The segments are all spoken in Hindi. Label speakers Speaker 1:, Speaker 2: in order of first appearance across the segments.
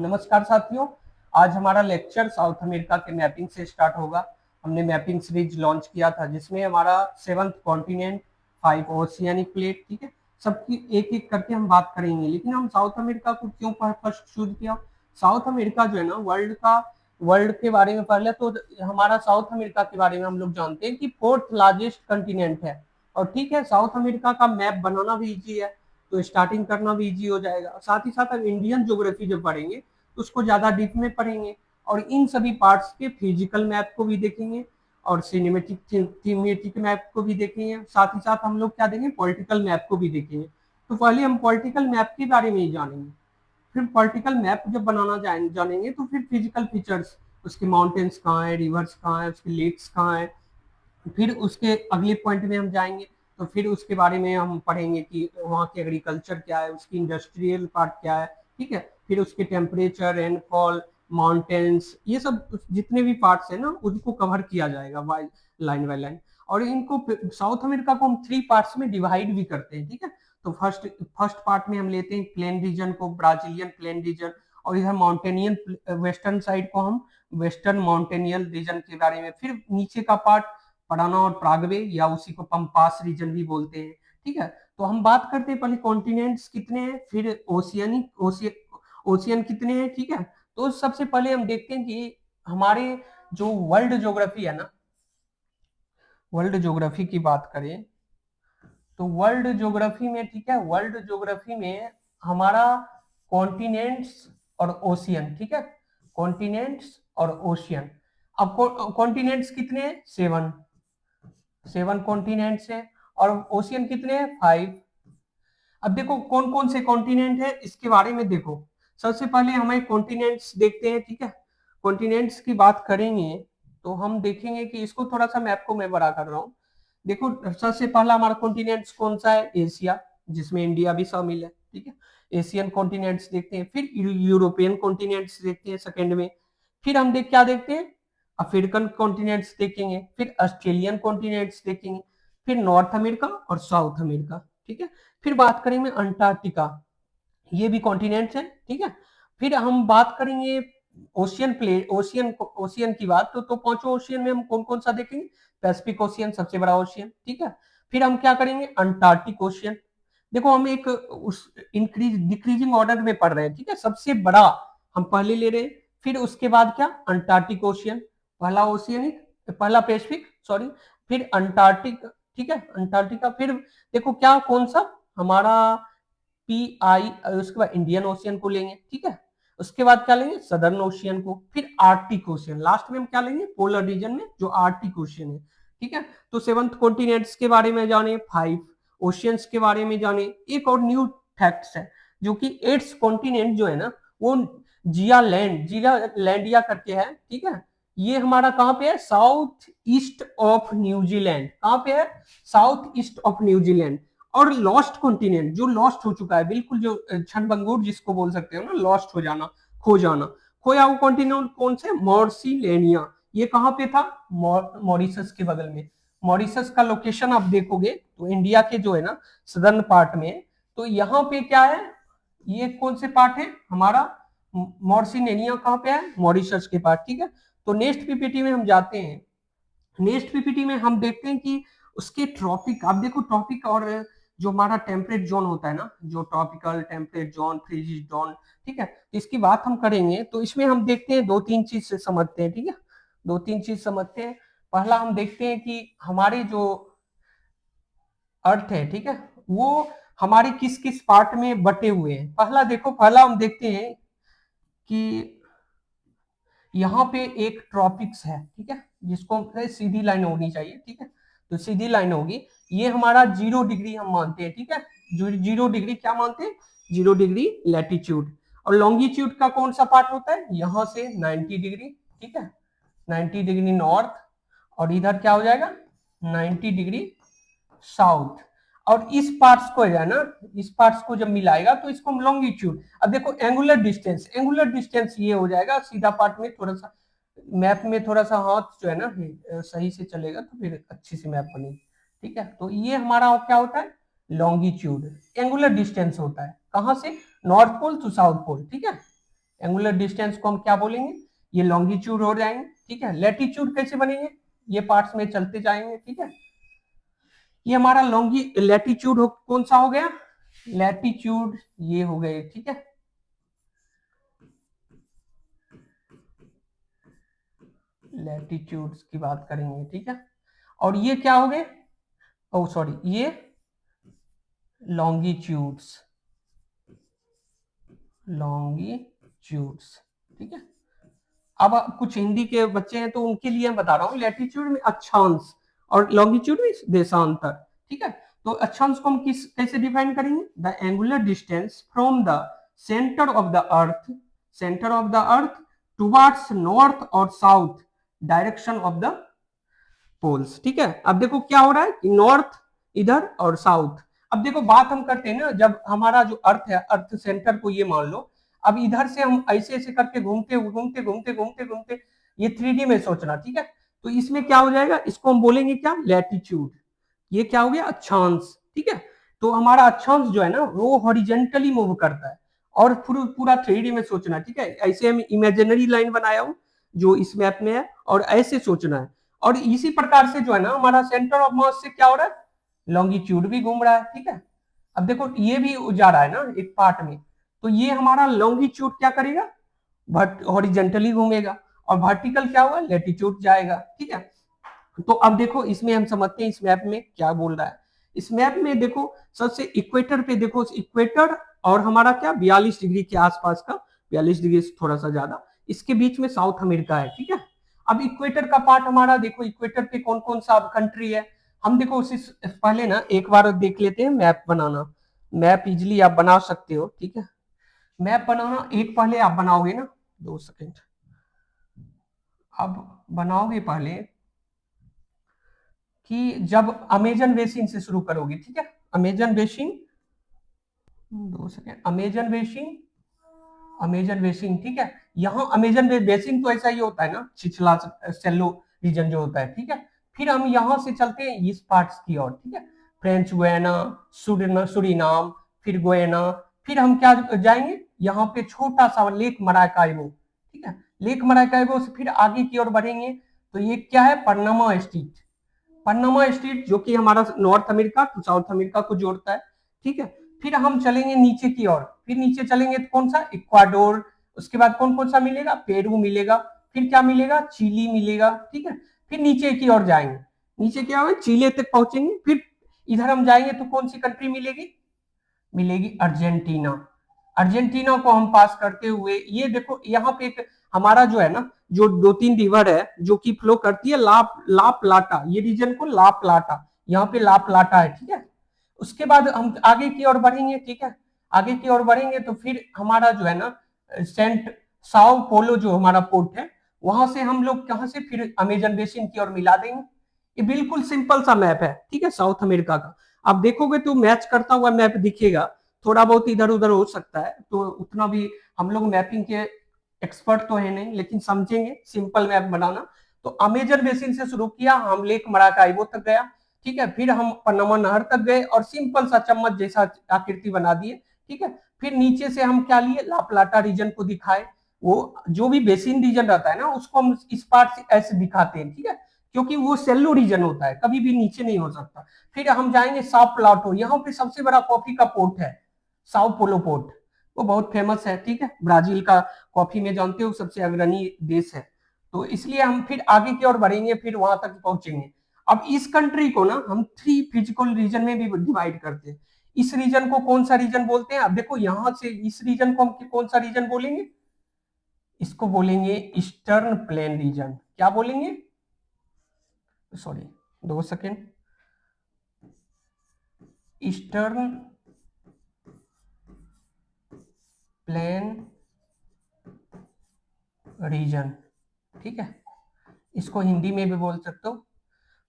Speaker 1: नमस्कार साथियों। आज हमारा लेक्चर साउथ अमेरिका के मैपिंग से स्टार्ट होगा। हमने मैपिंग सीरीज लॉन्च किया था जिसमें हमारा 7th कॉन्टिनेंट, 5 ओशियानिक प्लेट, ठीक है, सबकी एक एक करके हम बात करेंगे। लेकिन हम साउथ अमेरिका को क्यों फर्स्ट चूज किया? साउथ अमेरिका जो है ना, वर्ल्ड के बारे में पहले तो हमारा साउथ अमेरिका के बारे में हम लोग जानते हैं कि 4th लार्जेस्ट कंटिनेंट है। और ठीक है, साउथ अमेरिका का मैप बनाना भी इजी है, तो स्टार्टिंग करना भी इजी हो जाएगा। साथ ही साथ हम इंडियन ज्योग्राफी जब पढ़ेंगे तो उसको ज्यादा डीप में पढ़ेंगे, और इन सभी पार्ट्स के फिजिकल मैप को भी देखेंगे और सिनेमेटिक थीमेटिक मैप को भी देखेंगे। साथ ही साथ हम लोग क्या देंगे, पॉलिटिकल मैप को भी देखेंगे। तो पहले हम पॉलिटिकल मैप के बारे में ही जानेंगे, फिर पॉलिटिकल मैप जब बनाना जानेंगे तो फिर फिजिकल फीचर्स, उसके माउंटेन्स कहाँ है, रिवर्स कहाँ है, उसके लेक्स कहाँ है। फिर उसके अगले पॉइंट में हम जाएंगे तो फिर उसके बारे में हम पढ़ेंगे कि वहाँ की एग्रीकल्चर क्या है, उसकी इंडस्ट्रियल पार्ट क्या है, ठीक है। फिर उसके टेम्परेचर, रेनफॉल, माउंटेन्स, ये सब जितने भी पार्ट्स है ना उनको कवर किया जाएगा बाय लाइन। और इनको साउथ अमेरिका को हम 3 पार्ट्स में डिवाइड भी करते हैं, ठीक है। तो फर्स्ट पार्ट में हम लेते हैं प्लेन रीजन को, ब्राजीलियन प्लेन रीजन, और इधर माउंटेनियन वेस्टर्न साइड को हम वेस्टर्न माउंटेनियल रीजन के बारे में। फिर नीचे का पार्ट पढ़ाना और प्रागवे, या उसी को पंपास रीजन भी बोलते हैं, ठीक है। तो हम बात करते हैं पहले कॉन्टिनेंट्स कितने हैं, फिर ओशियन कितने हैं, ठीक है। तो सबसे पहले हम देखते हैं कि हमारे जो वर्ल्ड ज्योग्राफी है ना, वर्ल्ड ज्योग्राफी की बात करें तो वर्ल्ड ज्योग्राफी में, ठीक है, वर्ल्ड ज्योग्राफी में हमारा कॉन्टिनेंट्स और ओशियन, ठीक है, कॉन्टिनेंट्स और ओशियन। अब कॉन्टिनेंट्स कितने हैं? 7 कॉन्टिनेंट्स है, और ओशियन कितने हैं? 5। अब देखो कौन कौन से कॉन्टिनेंट है इसके बारे में देखो। सबसे पहले हमें कॉन्टिनेंट्स देखते हैं, ठीक है। कॉन्टिनेंट्स की बात करेंगे तो हम देखेंगे कि इसको थोड़ा सा मैप को मैं बड़ा कर रहा हूँ। देखो सबसे पहला हमारा कॉन्टिनेंट्स कौन सा है? एशिया, जिसमें इंडिया भी शामिल है, ठीक है। एशियन कॉन्टिनेंट्स देखते हैं, फिर यूरोपियन कॉन्टिनेंट्स देखते हैं सेकंड में। फिर हम क्या देखते हैं? अफ्रीकन कॉन्टिनेंट्स देखेंगे, फिर ऑस्ट्रेलियन कॉन्टिनेंट्स देखेंगे, फिर नॉर्थ अमेरिका और साउथ अमेरिका, ठीक है। फिर बात करेंगे अंटार्कटिका, ये भी कॉन्टिनेंट्स है, ठीक है। फिर हम बात करेंगे ओशियन की बात, तो पांचों ओशियन में हम कौन कौन सा देखेंगे? पैसिफिक ओशियन सबसे बड़ा ओशियन, ठीक है। फिर हम क्या करेंगे? Antarctic ocean. देखो हम एक उस इंक्रीज डिक्रीजिंग ऑर्डर में पढ़ रहे हैं, ठीक है। सबसे बड़ा हम पहले ले रहे हैं, फिर उसके बाद क्या? अंटार्कटिक ओशियन, पहला ओशियनिक, पहला पैसिफिक, सॉरी, फिर अंटार्कटिक, ठीक है, अंटार्कटिका। फिर देखो क्या कौन सा हमारा PI, उसके बाद इंडियन ओशियन को लेंगे, ठीक है। उसके बाद क्या लेंगे? सदर्न ओशियन को, फिर आर्टिक ओशियन, लास्ट में हम क्या लेंगे? पोलर रीजन में जो आर्टिक ओशियन है, ठीक है। तो 7th कॉन्टिनेंट्स के बारे में जाने, 5 ओशियंस के बारे में जाने। एक और न्यू फैक्ट्स है जो कि 8th कॉन्टिनेंट जो है ना, वो जिया लैंडिया करके है, ठीक है। ये हमारा कहाँ पे है? South east of New Zealand. कहाँ पे है? South east of New Zealand. और लॉस्ट कॉन्टिनेंट, जो लॉस्ट हो चुका है बिल्कुल, जो क्षणभंगुर जिसको बोल सकते हो ना, लॉस्ट हो जाना, खो जाना, खोया हुआ कॉन्टिनेंट कौन से? मॉर्सिलेनिया। ये कहाँ पे था? मॉरिशस के बगल में। मॉरिशस का लोकेशन आप देखोगे तो इंडिया के जो है ना सदर्न पार्ट में, तो यहाँ पे क्या है? ये कौन से पार्ट है हमारा? मॉर्सिलेनिया कहाँ पे है? मॉरिशस के पार्ट, ठीक है। तो नेक्स्ट पीपीटी में हम जाते हैं। नेक्स्ट पीपीटी में हम देखते हैं कि उसके ट्रॉपिक, आप देखो ट्रॉपिक और जो हमारा टेम्परेट जोन होता है ना, जो tropical, temperate zone, frigid zone, ठीक है। इसकी बात हम करेंगे तो इसमें हम देखते हैं 2-3 चीज से समझते हैं, ठीक है। 2-3 चीज समझते हैं। पहला हम देखते हैं कि हमारे जो अर्थ है, ठीक है, वो हमारे किस किस पार्ट में बटे हुए हैं। पहला देखो, पहला हम देखते हैं कि यहाँ पे एक ट्रॉपिक्स है, ठीक है, जिसको सीधी लाइन होनी चाहिए, ठीक है। तो सीधी लाइन होगी, ये हमारा 0 डिग्री हम मानते हैं, ठीक है। 0 डिग्री क्या मानते हैं? 0 डिग्री लैटिट्यूड। और लॉन्गिट्यूड का कौन सा पार्ट होता है? यहाँ से 90 डिग्री, ठीक है, 90 डिग्री नॉर्थ, और इधर क्या हो जाएगा? 90 डिग्री साउथ। और इस पार्ट्स को है ना, इस पार्ट्स को जब मिलाएगा तो इसको हम लॉन्गिट्यूड। अब देखो एंगुलर डिस्टेंस ये हो जाएगा सीधा पार्ट में। थोड़ा सा मैप में थोड़ा सा हाथ जो है ना सही से चलेगा तो फिर अच्छी सी मैप बनेगी, ठीक है। तो ये हमारा क्या होता है? लॉन्गिट्यूड। एंगुलर डिस्टेंस होता है कहां से? North pole to south pole, ठीक है। एंगुलर डिस्टेंस को हम क्या बोलेंगे, ये लॉन्गिट्यूड हो जाएंगे, ठीक है। लैटिट्यूड कैसे बनेंगे, ये पार्ट्स में चलते जाएंगे, ठीक है। ये हमारा लैटिट्यूड कौन सा हो गया, लैटिट्यूड ये हो गए, ठीक है। लैटिट्यूड्स की बात करेंगे, ठीक है। और ये क्या हो गए, ओ सॉरी, ये लॉन्गिट्यूड्स, लॉन्गिट्यूड्स, ठीक है। अब कुछ हिंदी के बच्चे हैं तो उनके लिए मैं बता रहा हूँ, लैटिट्यूड में अक्षांश और लॉन्गिट्यूड में देशांतर, ठीक है। तो अक्षांश को हम किस कैसे डिफाइन करेंगे, the angular distance from the centre of the earth, centre of the earth towards north और south direction of the poles, ठीक है। अब देखो क्या हो रहा है कि नॉर्थ इधर और साउथ, अब देखो बात हम करते हैं ना, जब हमारा जो अर्थ है, अर्थ सेंटर को ये मान लो, अब इधर से हम ऐसे ऐसे करके घूमते घूमते घूमते घूमते घूमते, ये 3D में सोचना, ठीक है। तो इसमें क्या हो जाएगा, इसको हम बोलेंगे क्या, लैटिट्यूड, ये क्या हो गया, अक्षांश, ठीक है। तो हमारा अक्षांश जो है ना वो हॉरिजेंटली मूव करता है, और पूरा 3D में सोचना, ठीक है। ऐसे हम इमेजिनरी लाइन बनाया हूं जो इस मैप में है, और ऐसे सोचना है। और इसी प्रकार से जो है ना हमारा सेंटर ऑफ मास से क्या हो रहा है, लॉन्गिट्यूड भी घूम रहा है, ठीक है। अब देखो ये भी जा रहा है ना एक पार्ट में, तो ये हमारा लॉन्गिट्यूड क्या करेगा, हॉरिजेंटली घूमेगा, और वर्टिकल क्या होगा, लैटिट्यूड जाएगा, ठीक है। तो अब देखो इसमें हम समझते हैं इस मैप में क्या बोल रहा है। इस मैप में देखो सबसे इक्वेटर पे देखो, इक्वेटर और हमारा क्या 42 डिग्री के आसपास का, 42 डिग्री से थोड़ा सा ज्यादा, इसके बीच में साउथ अमेरिका है, ठीक है। अब इक्वेटर का पार्ट हमारा देखो, इक्वेटर पे कौन कौन सा कंट्री है, हम देखो उसी पहले ना एक बार देख लेते हैं मैप बनाना। मैप इजिली आप बना सकते हो, ठीक है। मैप बनाना एक पहले आप बनाओगे ना, 2 सेकेंड, अब बनाओगे पहले कि जब अमेजन बेसिन से शुरू करोगे, ठीक है। Amazon basin, 2 second, Amazon basin, Amazon basin, ठीक है। यहाँ अमेजन बेसिन तो ऐसा ही होता है ना, छिछला सेलो रीजन जो होता है, ठीक है। फिर हम यहाँ से चलते हैं इस पार्ट्स की ओर, ठीक है। फ्रेंच गुयाना, सुरीनाम, फिर गुयाना, फिर हम क्या जाएंगे, यहाँ पे छोटा सा लेक मराकाइबो, ठीक है। लेक मराकाइबो से फिर आगे की ओर बढ़ेंगे, तो ये क्या है, पनामा स्ट्रीट, पनामा स्ट्रीट जो कि हमारा North America to South America को जोड़ता है, ठीक है। फिर हम चलेंगे नीचे की ओर, फिर नीचे चलेंगे तो कौन सा, इक्वाडोर, उसके बाद कौन कौन सा मिलेगा, पेरू मिलेगा, फिर क्या मिलेगा, चिली मिलेगा, ठीक है। फिर नीचे की ओर जाएंगे, नीचे क्या होगा, चिले तक पहुंचेंगे, फिर इधर हम जाएंगे तो कौन सी कंट्री मिलेगी, मिलेगी अर्जेंटीना। अर्जेंटीना को हम पास करते हुए, ये देखो यहाँ पे एक हमारा जो है ना, जो 2-3 रिवर है जो कि फ्लो करती है, ला प्लाटा, ये रीजन को ला प्लाटा, यहाँ पे ला प्लाटा है, ठीक है। उसके बाद हम आगे की ओर बढ़ेंगे, ठीक है। आगे की ओर बढ़ेंगे तो फिर हमारा जो है ना सेंट साओ पोलो जो हमारा पोर्ट है, वहां से हम लोग कहां से फिर अमेजन बेसिन की ओर मिला देंगे। ये बिल्कुल सिंपल सा मैप है, ठीक है, साउथ अमेरिका का। आप देखोगे तो मैच करता हुआ मैप दिखेगा, थोड़ा बहुत इधर उधर हो सकता है, तो उतना भी हम लोग मैपिंग के एक्सपर्ट तो है नहीं, लेकिन समझेंगे सिंपल मैप बनाना। तो अमेजन बेसिन से शुरू किया, हम लेक मराकाइबो तक गया, ठीक है। फिर हम पनामा नहर तक गए और सिंपल सा चम्मच जैसा आकृति बना दिए, ठीक है। फिर नीचे से हम क्या लिए, ला प्लाटा रीजन को दिखाए, वो जो भी बेसिन रीजन रहता है ना उसको हम इस पार्ट से ऐसे दिखाते हैं, ठीक है, क्योंकि वो सेल्लो रीजन होता है, कभी भी नीचे नहीं हो सकता। फिर हम जाएंगे साओ प्लाटो, यहाँ पे सबसे बड़ा कॉफी का पोर्ट है, साओ पोलो पोर्ट, वो बहुत फेमस है, ठीक है। ब्राजील का कॉफी में जानते हो सबसे अग्रणी देश है, तो इसलिए हम फिर आगे की ओर बढ़ेंगे, फिर वहां तक पहुंचेंगे। अब इस कंट्री को ना हम 3 फिजिकल रीजन में भी डिवाइड करते हैं। इस रीजन को कौन सा रीजन बोलते हैं, अब देखो यहां से इस रीजन को हम कौन सा रीजन बोलेंगे, इसको बोलेंगे ईस्टर्न प्लेन रीजन, क्या बोलेंगे, sorry 2 second, eastern plain region, ठीक है। इसको हिंदी में भी बोल सकते हो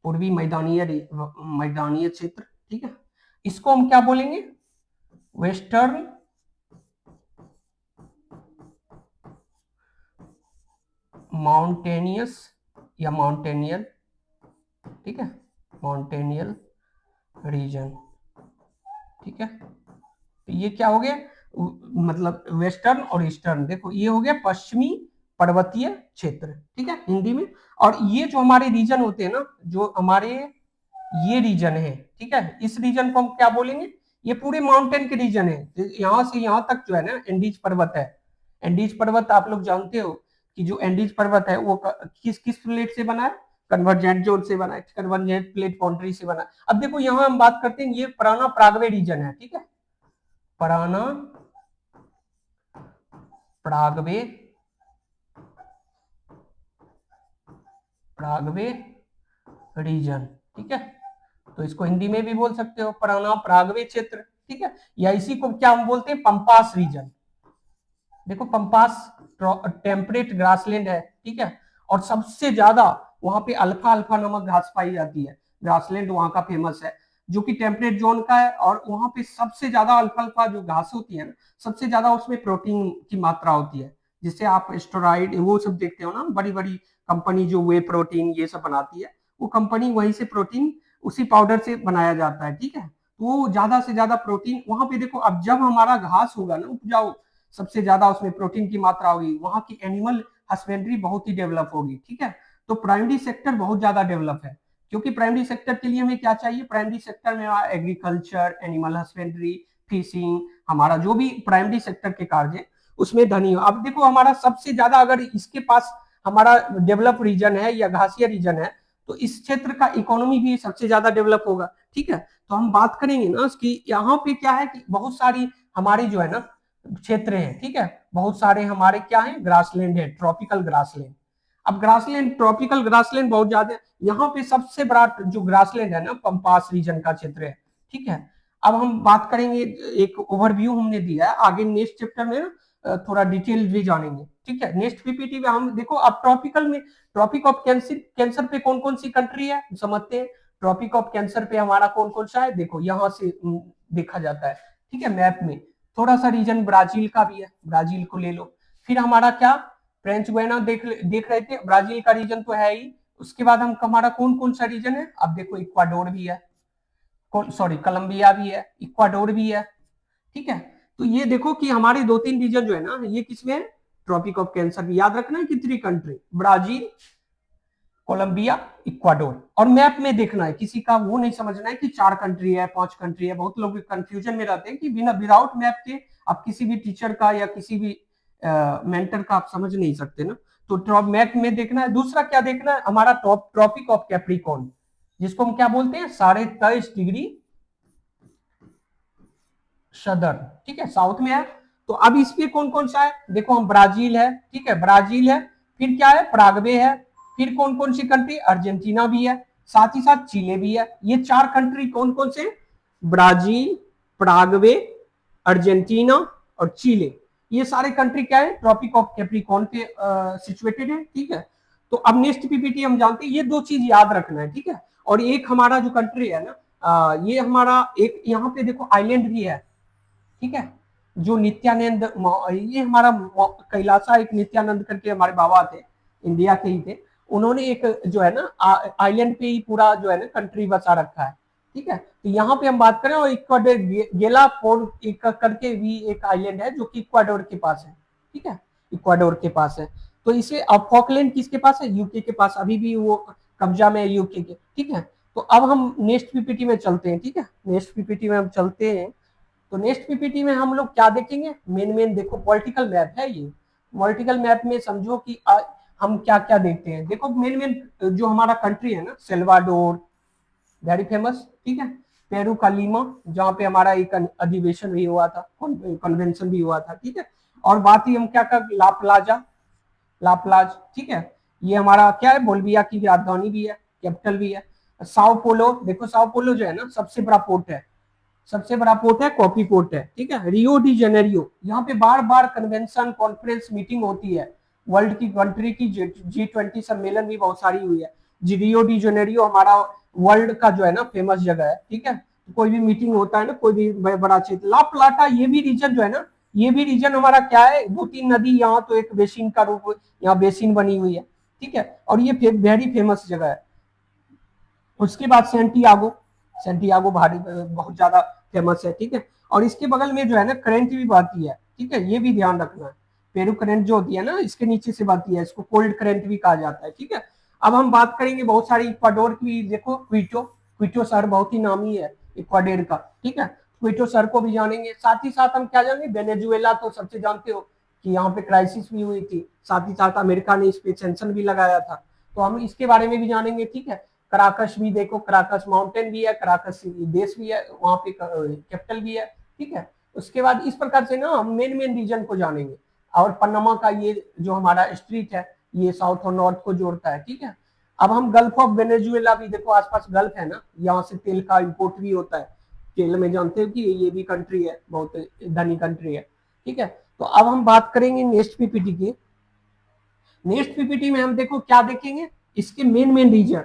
Speaker 1: पूर्वी मैदानीय क्षेत्र, ठीक है। इसको हम क्या बोलेंगे, वेस्टर्न माउंटेनियस या माउंटेनियल, ठीक है, माउंटेनियल रीजन, ठीक है। तो ये क्या हो गया, मतलब वेस्टर्न और ईस्टर्न, देखो ये हो गया पश्चिमी पर्वतीय क्षेत्र, ठीक है हिंदी में। और ये जो हमारे रीजन होते हैं ना, जो हमारे ये रीजन है, ठीक है, इस रीजन को हम क्या बोलेंगे, ये पूरे माउंटेन के रीजन है, यहाँ से यहाँ तक जो है ना एंडीज पर्वत है। एंडीज पर्वत आप लोग जानते हो कि जो एंडीज पर्वत है वो किस किस प्लेट से बना है, कन्वर्जेंट जोन से बना है, कन्वर्जेंट प्लेट बाउंड्री से बना है। अब देखो यहाँ हम बात करते हैं, ये पुराना प्रागवे रीजन है, ठीक है, पुराना प्रागवे, प्रागवे रीजन, ठीक है, तो इसको हिंदी में भी बोल सकते हो पुराना प्रागवे क्षेत्र, ठीक है, या इसी को क्या हम बोलते हैं, पंपास रीजन। देखो पंपास टेम्परेट ग्रासलैंड है, ठीक है, और सबसे ज्यादा वहां पे अल्फा अल्फा नामक घास पाई जाती है, ग्रासलैंड वहां का फेमस है, जो कि टेम्परेट जोन का है, और वहां पे सबसे ज्यादा अल्फा अल्फा जो घास होती है ना, सबसे ज्यादा उसमें प्रोटीन की मात्रा होती है, जिससे आप स्टेरॉइड वो सब देखते हो ना, बड़ी बड़ी कंपनी जो वे प्रोटीन ये सब बनाती है, वो कंपनी वहीं से प्रोटीन उसी पाउडर से बनाया जाता है, ठीक है, तो वो ज्यादा से ज्यादा प्रोटीन वहां पे देखो। अब जब हमारा घास होगा ना उपजाऊ, सबसे ज्यादा उसमें प्रोटीन की मात्रा होगी, वहां की एनिमल हस्बेंड्री बहुत ही डेवलप होगी, ठीक है, तो प्राइमरी सेक्टर बहुत ज्यादा डेवलप है, क्योंकि प्राइमरी सेक्टर के लिए हमें क्या चाहिए, प्राइमरी सेक्टर में एग्रीकल्चर, एनिमल हस्बेंड्री, फिशिंग, हमारा जो भी प्राइमरी सेक्टर के कार्य है उसमें धनी हो। अब देखो हमारा सबसे ज्यादा अगर इसके पास हमारा डेवलप रीजन है या घासिया रीजन है, तो इस क्षेत्र का इकोनॉमी भी सबसे ज्यादा डेवलप होगा, ठीक है, तो हम बात करेंगे ना कि यहाँ पे क्या है कि बहुत सारी हमारी जो है ना क्षेत्र है, ठीक है, बहुत सारे हमारे क्या है, ग्रासलैंड है, ट्रॉपिकल ग्रासलैंड। अब ग्रासलैंड, ट्रॉपिकल ग्रासलैंड बहुत ज्यादा, यहाँ पे सबसे बड़ा जो ग्रासलैंड है ना पंपास रीजन का क्षेत्र है, ठीक है। अब हम बात करेंगे, एक ओवरव्यू हमने दिया है, आगे नेक्स्ट चैप्टर में ना थोड़ा डिटेल भी जानेंगे, ठीक है, नेक्स्ट पीपीटी में हम देखो अब ट्रॉपिकल में, ट्रॉपिक ऑफ कैंसर, कैंसर पे कौन कौन सी कंट्री है समझते हैं। ट्रॉपिक ऑफ कैंसर पे हमारा कौन कौन सा है, देखो यहाँ से देखा जाता है, ठीक है, मैप में थोड़ा सा रीजन ब्राजील का भी है, ब्राजील को ले लो। फिर हमारा क्या, फ्रेंच गुयाना देख रहे थे, ब्राजील का रीजन तो है ही। उसके बाद हम हमारा कौन कौन सा रीजन है, अब देखो इक्वाडोर भी है, सॉरी कोलंबिया भी है, इक्वाडोर भी है, ठीक है। तो ये देखो कि हमारे दो तीन रीजन जो है ना ये किसमें है, ट्रॉपिक ऑफ कैंसर भी याद रखना है कि 3 कंट्री, ब्राजील, कोलंबिया, इक्वाडोर। और मैप में देखना है, किसी का वो नहीं समझना है कि 4 कंट्री है 5 कंट्री है, बहुत लोग कंफ्यूजन में रहते हैं कि बिना विदाउट मैप के आप किसी भी टीचर का या किसी भी मेंटर का आप समझ नहीं सकते ना, तो मैप में देखना है। दूसरा क्या देखना है, हमारा ट्रॉपिक ऑफ कैप्रिकॉर्न, जिसको हम क्या बोलते हैं, 23.5 डिग्री सदर्न, ठीक है, साउथ में है। तो अब इसमें कौन कौन सा है, देखो हम ब्राजील है, ठीक है, ब्राजील है, फिर क्या है, प्रागवे है, फिर कौन कौन सी कंट्री, अर्जेंटीना भी है, साथ ही साथ चिले भी है। ये 4 कंट्री कौन कौन से, ब्राजील, प्रागवे, अर्जेंटीना और चिले, ये सारे कंट्री क्या है, ट्रॉपिक ऑफ कैप्रिकॉर्न पे सिचुएटेड है, ठीक है। तो अब नेक्स्ट पीपीटी हम जानते हैं, ये 2 चीज याद रखना है, ठीक है। और एक हमारा जो कंट्री है ना, ये हमारा एक यहाँ पे देखो आइलैंड भी है, ठीक है, जो नित्यानंद, ये हमारा कैलासा, एक नित्यानंद करके हमारे बाबा थे, इंडिया के ही थे, उन्होंने एक जो है ना आइलैंड पे ही पूरा जो है ना कंट्री बसा रखा है, ठीक है। तो यहाँ पे हम बात करें, और इक्वाडोर गेला पोर्ट एक करके भी एक आइलैंड है जो कि इक्वाडोर के पास है, ठीक है, इक्वाडोर के पास है। तो इसे अब फॉकलैंड किसके पास है, यूके के पास, अभी भी वो कब्जा में है यूके के, ठीक है। तो अब हम नेक्स्ट पीपीटी में चलते हैं, ठीक है, नेक्स्ट पीपीटी में हम चलते हैं। तो नेक्स्ट पीपीटी में हम लोग क्या देखेंगे, मेन देखो पॉलिटिकल मैप है ये, पॉलिटिकल मैप में समझो कि हम क्या क्या देखते हैं। देखो मेन जो हमारा कंट्री है ना, सेल्वाडोर वेरी फेमस, ठीक है, पेरू का लीमा, जहाँ पे हमारा एक अधिवेशन भी हुआ था, कन्वेंशन भी हुआ था, ठीक है। और बात ही हम क्या कर, लाप्लाज, ठीक है, ये हमारा क्या है, बोल्विया की राजधानी भी है, कैपिटल भी है। साओ पोलो, देखो साओ पोलो जो है ना सबसे बड़ा पोर्ट है, सबसे बड़ा पोर्ट है, कॉफी पोर्ट है, ठीक है। रियो डी जेनेरियो, यहाँ पे बार बार कन्वेंशन कॉन्फ्रेंस मीटिंग होती है, वर्ल्ड की कंट्री की G20 सम्मेलन भी बहुत सारी हुई है। रियो डी जेनेरियो हमारा वर्ल्ड का जो है ना फेमस जगह है, ठीक है, कोई भी मीटिंग होता है ना, कोई भी बड़ा क्षेत्र, ला प्लाटा, ये भी रीजन जो है ना, ये भी रीजन हमारा क्या है, 2-3 नदी, यहाँ तो एक बेसिन का रूप, यहाँ बेसिन बनी हुई है, ठीक है, और ये वेरी फेमस जगह है। उसके बाद सेंटियागो, सेंटियागो भारी बहुत ज्यादा फेमस है, ठीक है। और इसके बगल में जो है ना करंट भी बहती है, ठीक है, ये भी ध्यान रखना है। पेरू करंट जो होती है ना इसके नीचे से बहती है, इसको कोल्ड करंट भी कहा जाता है, ठीक है। अब हम बात करेंगे बहुत सारी इक्वाडोर की, देखो क्विटो, क्विटो शहर बहुत ही नामी है इक्वाडोर का, ठीक है, क्विटो शहर को भी जानेंगे। साथ ही साथ हम क्या जानेंगे, वेनेजुएला तो सबसे जानते हो कि यहाँ पे क्राइसिस भी हुई थी, साथ ही साथ अमेरिका ने इस पे सैंक्शन भी लगाया था, तो हम इसके बारे में भी जानेंगे, ठीक है। कराकस भी देखो, कराकस माउंटेन भी है, कराकस देश भी है, वहां पे कैपिटल भी है, ठीक है। उसके बाद इस प्रकार से ना हम मेन मेन रीजन को जानेंगे। और पनामा का ये जो हमारा स्ट्रीट है, ये साउथ और नॉर्थ को जोड़ता है, ठीक है। अब हम गल्फ ऑफ वेनेजुएला भी देखो, आसपास गल्फ है ना, यहाँ से तेल का इंपोर्ट भी होता है, तेल में जानते हो कि ये भी कंट्री है, बहुत धनी कंट्री है, ठीक है। तो अब हम बात करेंगे नेक्स्ट पीपीटी की। नेक्स्ट पीपीटी में हम देखो क्या देखेंगे, इसके मेन मेन रीजन,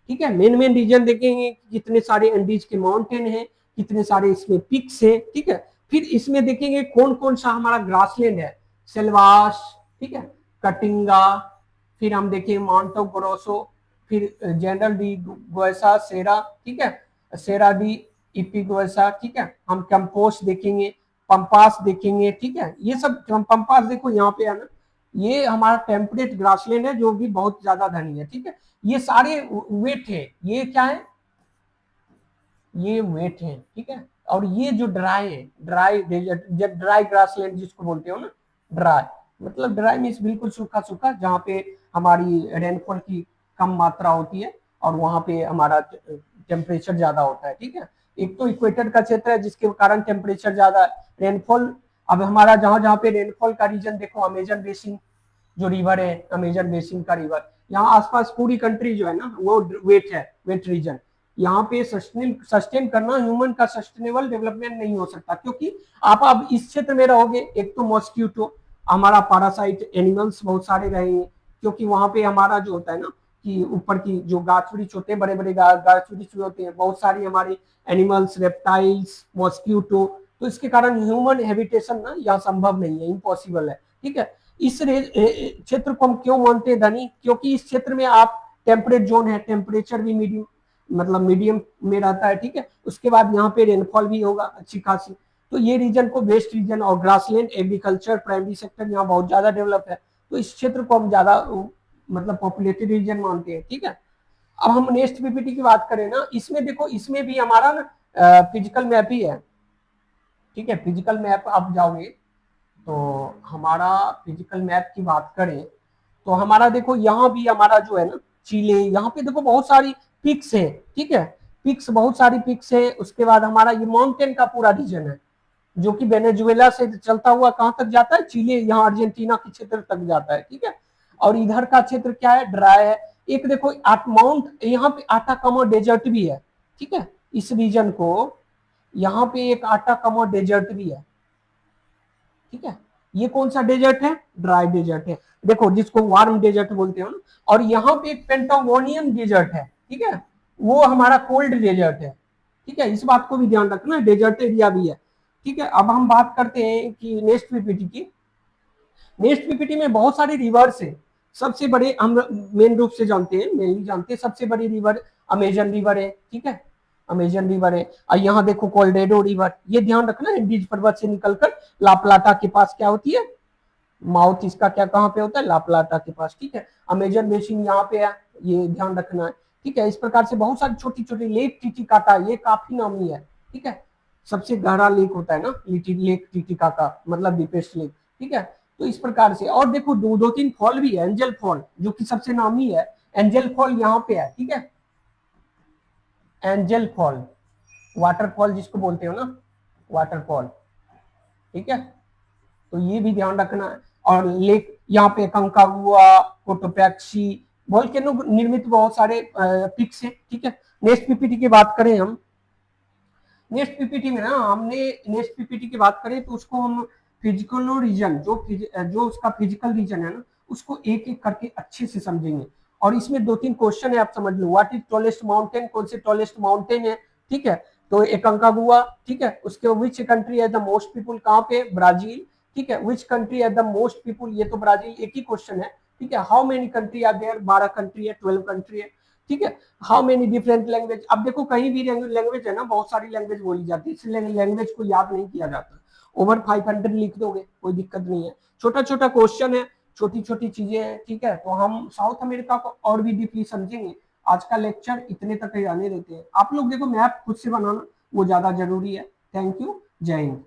Speaker 1: ठीक है, मेन मेन रीजन देखेंगे, कितने सारे एंडीज के माउंटेन है, कितने सारे इसमें पिक्स है, ठीक है। फिर इसमें देखेंगे कौन कौन सा हमारा ग्रासलैंड है, सेल्वास, ठीक है, कटिंगा, फिर हम देखेंगे माउंटो ग्रोसो, फिर जनरल डी गोएसा सेरा, ठीक है, सेरा डी इपिगोएसा, ठीक है। हम कंपोस्ट देखेंगे, पंपास देखेंगे, ठीक है, ये सब पंपास देखो यहाँ पे है ना, ये हमारा टेम्परेट ग्रासलैंड है जो भी बहुत ज्यादा धनी है, ठीक है। ये सारे वेट है, ये क्या है, ये वेट है, ठीक है। और ये जो ड्राई है, ड्राई डेजर्ट, जब ड्राई ग्रासलैंड जिसको बोलते हो ना, ड्राई मतलब ड्राई मीन्स बिल्कुल सूखा सूखा, जहाँ पे हमारी रेनफॉल की कम मात्रा होती है और वहां पे हमारा टेम्परेचर ज्यादा होता है, ठीक है। एक तो इक्वेटर का क्षेत्र है जिसके कारण टेम्परेचर ज्यादा है, रेनफॉल। अब हमारा जहां जहां पे रेनफॉल का रीजन देखो, अमेजन बेसिन जो रिवर है, अमेजन बेसिन का रिवर, यहाँ आसपास पूरी कंट्री जो है ना वो वेट है, वेट रीजन। यहाँ पे सस्टेन करना ह्यूमन का सस्टेनेबल डेवलपमेंट नहीं हो सकता, क्योंकि आप अब इस क्षेत्र में रहोगे, एक तो मॉस्क्यूटो, हमारा पैरासाइट एनिमल्स बहुत सारे रहेंगे, क्योंकि वहां पे हमारा जो होता है ना कि ऊपर की जो गाछ वृक्ष होते हैं, बड़े बड़े गाछ वृक्ष होते हैं, बहुत सारी हमारे एनिमल्स, रेप्टाइल्स, मॉस्क्यूटो, तो इसके कारण ह्यूमन हैबिटेशन ना यहाँ संभव नहीं है, इम्पॉसिबल है, ठीक है। इस क्षेत्र को हम क्यों मानते हैं धनी, क्योंकि इस क्षेत्र में आप टेम्परेट जोन है, टेम्परेचर भी मीडियम मतलब मीडियम में रहता है, ठीक है। उसके बाद यहाँ पे रेनफॉल भी होगा अच्छी खासी, तो ये रीजन को वेस्ट रीजन और ग्रासलैंड, एग्रीकल्चर, प्राइमरी सेक्टर यहाँ बहुत ज्यादा डेवलप है, तो इस क्षेत्र को हम ज्यादा मतलब पॉपुलेटेड रीजन मानते हैं, ठीक है। अब हम नेक्स्ट पीपीटी की बात करें ना, इसमें देखो, इसमें भी हमारा ना फिजिकल मैप ही है, ठीक है। फिजिकल मैप आप जाओगे तो हमारा फिजिकल मैप की बात करें तो हमारा देखो यहाँ भी हमारा जो है ना चिले, यहाँ पे देखो बहुत सारी पिक्स है, ठीक है, पिक्स बहुत सारी पिक्स है। उसके बाद हमारा ये माउंटेन का पूरा रीजन है, जो कि वेनेजुएला से चलता हुआ कहाँ तक जाता है, चिले, यहाँ अर्जेंटीना के क्षेत्र तक जाता है, ठीक है। और इधर का क्षेत्र क्या है, ड्राई है। एक देखो माउंट, यहाँ पे आटाकामा डेजर्ट भी है, ठीक है, इस रीजन को, यहाँ पे एक आटाकामा डेजर्ट भी है, ठीक है। ये कौन सा डेजर्ट है, ड्राई डेजर्ट है, देखो जिसको वार्म डेजर्ट बोलते हो ना। और यहाँ पे एक पेंटागोनियन डेजर्ट है, ठीक है, वो हमारा कोल्ड डेजर्ट है, ठीक है, इस बात को भी ध्यान रखना, डेजर्ट एरिया भी है, ठीक है। अब हम बात करते हैं कि नेक्स्ट पीपीटी की। नेक्स्ट पीपीटी में बहुत सारे रिवर्स है, सबसे बड़े हम मेन रूप से जानते हैं, मेनली जानते हैं, सबसे बड़ी रिवर अमेजन रिवर है, ठीक है, अमेजन रिवर है। और यहाँ देखो कोलोराडो रिवर, ये ध्यान रखना, एंडीज पर्वत से निकलकर लाप्लाटा के पास क्या होती है, माउथ इसका क्या कहाँ पे होता है, लाप्लाटा के पास, ठीक है। अमेजन बेसिन यहाँ पे है, ये ध्यान रखना है, ठीक है। इस प्रकार से बहुत सारी छोटी छोटी लेक टिटिकाका, ये काफी नामी है, ठीक है, सबसे गहरा लेक होता है ना लेक टिटिकाका, मतलब डीपेस्ट लेक, ठीक है। तो इस प्रकार से, और देखो दो तीन फॉल भी है, एंजल फॉल जो कि सबसे नामी है, एंजल फॉल यहाँ पे है, ठीक है, एंजल फॉल, वाटरफॉल जिसको बोलते हो ना, वाटरफॉल, ठीक है। तो ये भी ध्यान रखना है। और लेक यहाँ पे कंकागुआ, कोटोपैक्सी, वोल्केनो निर्मित बहुत सारे पिक्स हैं, ठीक है। नेक्स्ट पीपीटी की बात करें हम, नेक्स्ट पीपीटी में ना हमने, नेक्स्ट पीपीटी की बात करें तो उसको हम फिजिकल रीजन, जो उसका फिजिकल रीजन है ना, उसको एक एक करके अच्छे से समझेंगे। और इसमें दो तीन क्वेश्चन है, आप समझ लो, व्हाट इज टॉलेस्ट माउंटेन, कौन से टॉलेस्ट माउंटेन है, ठीक है। तो एक अंकागुआ, ठीक है, उसके विच कंट्री है द मोस्ट पीपुल, कहाँ पे, ब्राजील, ठीक है। विच कंट्री है द मोस्ट पीपुल, ये तो ब्राजील, एक ही क्वेश्चन है, ठीक है। How many country are there, 12 country है, 12 कंट्री है, ठीक है। हाउ मेनी डिफरेंट लैंग्वेज, अब देखो कहीं भी लैंग्वेज है ना, बहुत सारी लैंग्वेज बोली जाती है, इसलिए लैंग्वेज को याद नहीं किया जाता। ओवर 500 लिख दोगे, कोई दिक्कत नहीं है। छोटा छोटा क्वेश्चन है, छोटी छोटी चीजें हैं, ठीक है। तो हम साउथ अमेरिका को और भी डीपली समझेंगे। आज का लेक्चर इतने तक ही आने देते हैं। आप लोग देखो मैप खुद से बनाना, वो ज्यादा जरूरी है। थैंक यू, जय हिंद।